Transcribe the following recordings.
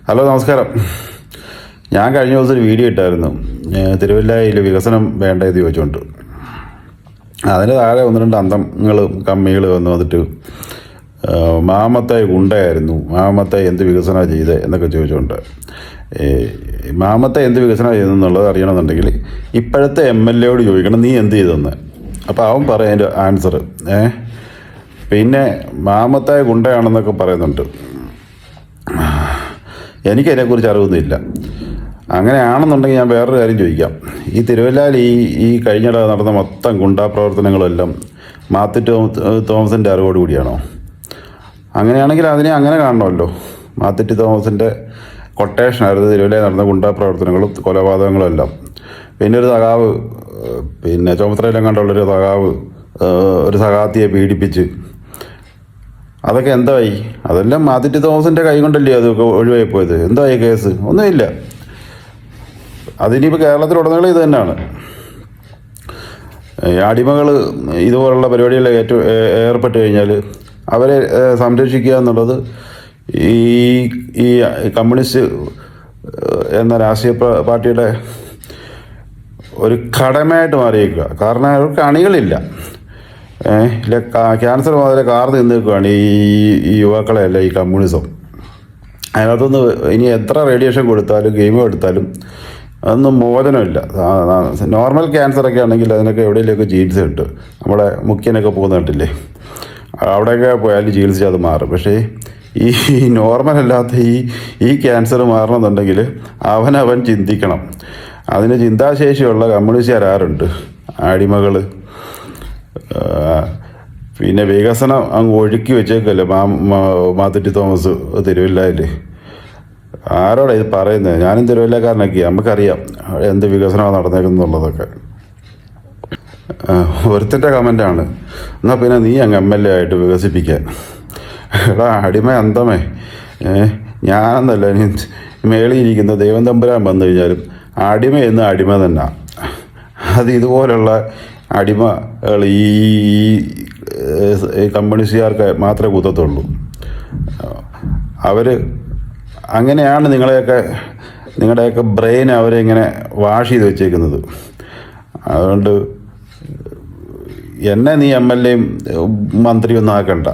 Hello, നമസ്കാരം. ഞാൻ കഴിഞ്ഞ ദിവസം ഒരു വീഡിയോ ഇട്ടായിരുന്നു, തിരുവല്ലയിൽ വികസനം വേണ്ടതെന്ന് ചോദിച്ചുകൊണ്ട്. അതിന് താഴെ ഒന്ന് രണ്ട് അന്തങ്ങളും കമ്മികൾ വന്നിട്ട് മാമത്തായി ഗുണ്ടയായിരുന്നു, മാമത്തായി എന്ത് വികസനമാണ് ചെയ്തത് എന്നൊക്കെ ചോദിച്ചുകൊണ്ട്. മാമത്തായി എന്ത് വികസനം ചെയ്തെന്നുള്ളത് അറിയണമെന്നുണ്ടെങ്കിൽ ഇപ്പോഴത്തെ MLA യോട് ചോദിക്കണം, നീ എന്ത് ചെയ്തെന്ന്. അപ്പോൾ അവൻ പറയാം അതിൻ്റെ ആൻസർ. പിന്നെ മാമത്തായി ഗുണ്ടയാണെന്നൊക്കെ പറയുന്നുണ്ട്. എനിക്കതിനെക്കുറിച്ച് അറിവൊന്നുമില്ല. അങ്ങനെയാണെന്നുണ്ടെങ്കിൽ ഞാൻ വേറൊരു കാര്യം ചോദിക്കാം. ഈ തിരുവല്ലയിൽ ഈ കഴിഞ്ഞിടെ നടന്ന മൊത്തം ഗുണ്ടാ പ്രവർത്തനങ്ങളെല്ലാം മാത്യു തോമസിൻ്റെ അറിവോടുകൂടിയാണോ? അങ്ങനെയാണെങ്കിൽ അതിനെ അങ്ങനെ കാണണമല്ലോ. മാത്യു തോമസിൻ്റെ കൊട്ടേഷനായിരുന്നു തിരുവല്ലയിൽ നടന്ന ഗുണ്ടാ പ്രവർത്തനങ്ങളും കൊലപാതകങ്ങളും എല്ലാം. പിന്നെ ഒരു സഖാവ്, പിന്നെ ചുമത്രയിലും കണ്ടുള്ളൊരു സഖാവ് ഒരു സഖാത്തിയെ പീഡിപ്പിച്ച്, അതൊക്കെ എന്തായി? അതെല്ലാം മാത്യു തോമസിൻ്റെ കൈ കൊണ്ടല്ലേ അതൊക്കെ ഒഴിവായി പോയത്. എന്തായി കേസ്? ഒന്നുമില്ല. അതിനിപ്പോൾ കേരളത്തിലുടനീളം ഇത് തന്നെയാണ്. അടിമകൾ ഇതുപോലുള്ള പരിപാടികളിൽ ഏർപ്പെട്ട് കഴിഞ്ഞാൽ അവരെ സംരക്ഷിക്കുക എന്നുള്ളത് ഈ കമ്മ്യൂണിസ്റ്റ് എന്ന രാഷ്ട്രീയ പാർട്ടിയുടെ ഒരു കടമയായിട്ട് മാറിയേക്കുക. കാരണം അവർക്ക് അണികളില്ല. ക്യാൻസർ മുതലേ കാർന്ന് നിന്ന് നിൽക്കുകയാണ് ഈ യുവാക്കളെയല്ല ഈ കമ്മ്യൂണിസം. അതിനകത്തൊന്ന് ഇനി എത്ര റേഡിയേഷൻ കൊടുത്താലും ഗെയിം എടുത്താലും അതൊന്നും മോചനമില്ല. നോർമൽ ക്യാൻസറൊക്കെ ആണെങ്കിൽ അതിനൊക്കെ എവിടെയെങ്കിലുമൊക്കെ ചികിത്സ കിട്ടും. നമ്മുടെ മുഖ്യനൊക്കെ പോകുന്ന കണ്ടില്ലേ, അവിടെയൊക്കെ പോയാലും ചികിത്സിച്ച് അത് മാറും. പക്ഷേ ഈ നോർമൽ അല്ലാത്ത ഈ ക്യാൻസർ മാറണമെന്നുണ്ടെങ്കിൽ അവനവൻ ചിന്തിക്കണം. അതിന് ചിന്താശേഷിയുള്ള കമ്മ്യൂണിസ്റ്റുകാരുണ്ട്, അടിമകൾ. പിന്നെ വികസനം അങ്ങ് ഒഴുക്കി വെച്ചേക്കല്ലേ മാത്യു തോമസ് തിരുവല്ലയിൽ. ആരോടാ ഇത് പറയുന്നത്? ഞാനും തിരുവല്ലക്കാരനൊക്കെ, നമുക്കറിയാം എന്ത് വികസനമാണ് നടന്നേക്കുന്നുള്ളതൊക്കെ. ഒരുത്തൻ്റെ കമൻ്റാണ്, എന്നാൽ പിന്നെ നീ അങ്ങ് MLA ആയിട്ട് വികസിപ്പിക്കാൻ. എടാ അടിമ അന്തമേ, ഞാനെന്നല്ല, ഇനി മേളിയിരിക്കുന്ന ദൈവം തമ്പുരാൻ വന്നു കഴിഞ്ഞാലും അടിമ എന്ന് അടിമ തന്നെ. അത് ഇതുപോലുള്ള അടിമകൾ ഈ കമ്മ്യൂണിസ്റ്റുകാർക്ക് മാത്രമേ കുത്തത്തുള്ളൂ. അവർ അങ്ങനെയാണ് നിങ്ങളുടെയൊക്കെ ബ്രെയിൻ അവരിങ്ങനെ വാഷ് ചെയ്ത് വെച്ചേക്കുന്നത്. അതുകൊണ്ട് എന്നെ നീ MLAയും മന്ത്രിയൊന്നും ആക്കണ്ട.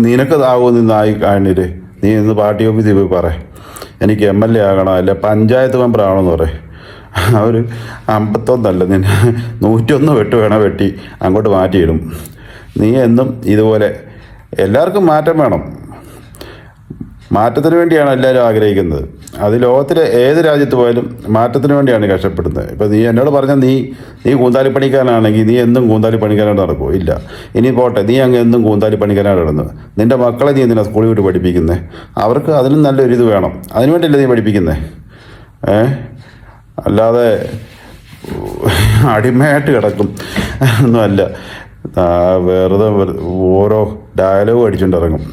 നിനക്ക് ആകുമെന്ന് ആയി കാണിര്. നീ ഇന്ന് പാർട്ടി ഓഫീസിൽ പോയി പറയാം, എനിക്ക് MLA ആകണം, അല്ല പഞ്ചായത്ത് മെമ്പർ ആവണമെന്ന് പറയും. അവർ 51 നിന്നെ 101 വേണം വെട്ടി അങ്ങോട്ട് മാറ്റിയിടും. നീ എന്നും ഇതുപോലെ. എല്ലാവർക്കും മാറ്റം വേണം. മാറ്റത്തിന് വേണ്ടിയാണ് എല്ലാവരും ആഗ്രഹിക്കുന്നത്. അത് ലോകത്തിലെ ഏത് രാജ്യത്ത് പോയാലും മാറ്റത്തിന് വേണ്ടിയാണ് കഷ്ടപ്പെടുന്നത്. ഇപ്പോൾ നീ എന്നോട് പറഞ്ഞാൽ നീ കൂന്താലി പണിക്കാനാണെങ്കിൽ നീ എന്നും കൂന്താലി പണിക്കാനായിട്ട് നടക്കുമോ? ഇല്ല. ഇനി പോട്ടെ, നീ അങ്ങ് എന്നും കൂന്താലി പണിക്കാനായിട്ട് നടന്നത്. നിൻ്റെ മക്കളെ നീ എന്തിനാണ് സ്കൂളിൽ വിട്ട് പഠിപ്പിക്കുന്നത്? അവർക്ക് അതിനും നല്ലൊരിത് വേണം. അതിനു വേണ്ടിയല്ലേ നീ പഠിപ്പിക്കുന്നത്? അല്ലാതെ അടിമയായിട്ട് കിടക്കും ഒന്നുമല്ല. വെറുതെ ഓരോ ഡയലോഗ് അടിച്ചുകൊണ്ടിറങ്ങും.